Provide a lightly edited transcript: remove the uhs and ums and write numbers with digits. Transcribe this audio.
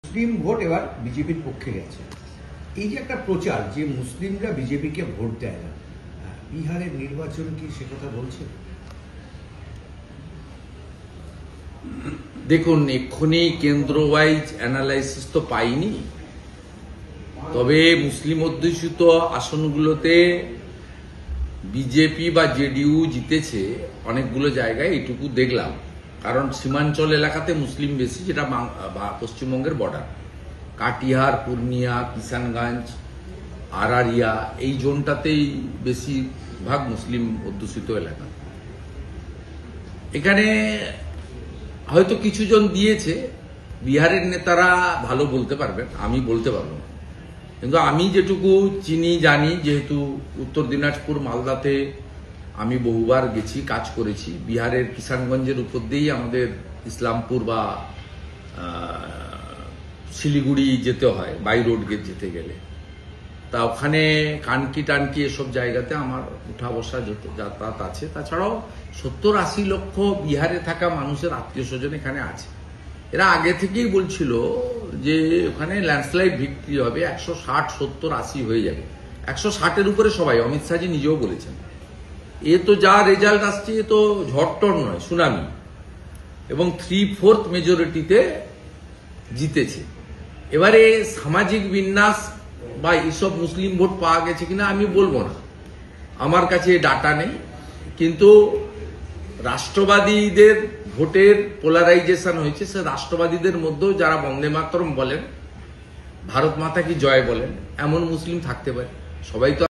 মুসলিম vote এবার বিজেপির পক্ষে গেছে। এই যে একটা প্রচার যে মুসলিমরা বিজেপিকে ভোট দেয় না, বিহারের নির্বাচন কি সে কথা বলছে? দেখুন, এক্ষুনি কেন্দ্র ওয়াইজ অ্যানালাইসিস তো পাইনি, তবে মুসলিম অধ্যুষিত আসনগুলোতে বিজেপি বা জেডিইউ জিতেছে অনেকগুলো জায়গায়, এটুকু দেখলাম। কারণ সীমাঞ্চল এলাকাতে মুসলিম বেশি, যেটা পশ্চিমবঙ্গের বর্ডার, কাটিহার, পূর্ণিয়া, কিষানগঞ্জ, আরারিয়া, এই জোনটাতেই বেশিরভাগ মুসলিম অধ্যুষিত এলাকা। এখানে হয়তো কিছুজন দিয়েছে, বিহারের নেতারা ভালো বলতে পারবেন, আমি বলতে পারবো না। কিন্তু আমি যেটুকু চিনি জানি, যেহেতু উত্তর দিনাজপুর মালদাতে আমি বহুবার গেছি, কাজ করেছি, বিহারের কিষানগঞ্জের উপর দিয়েই আমাদের ইসলামপুর বা শিলিগুড়ি যেতে হয় বাই রোড গেট যেতে গেলে। তা ওখানে কানকি টানকি এসব জায়গাতে আমার উঠা বসা যাতায়াত আছে। তাছাড়াও 70-80 লক্ষ বিহারে থাকা মানুষের আত্মীয় স্বজন এখানে আছে। এরা আগে থেকেই বলছিল যে ওখানে ল্যান্ডস্লাইড ভিক্টরি হবে, 160, 70, 80 হয়ে যাবে। 160-এর উপরে সবাই, অমিত শাহজি নিজেও বলেছেন। এ তো যা রেজাল্ট আসছে, এ তো ঝড়টর নয়, সুনামি। এবং 3/4 মেজরিটিতে জিতেছে। এবারে সামাজিক বিন্যাস বা এইসব মুসলিম ভোট পাওয়া গেছে কিনা আমি বলবো না, আমার কাছে ডাটা নেই। কিন্তু রাষ্ট্রবাদীদের ভোটের পোলারাইজেশন হয়েছে, সে রাষ্ট্রবাদীদের মধ্যেও যারা বন্দে মাতরম বলেন, ভারত মাতা কি জয় বলেন, এমন মুসলিম থাকতে পারে। সবাই তো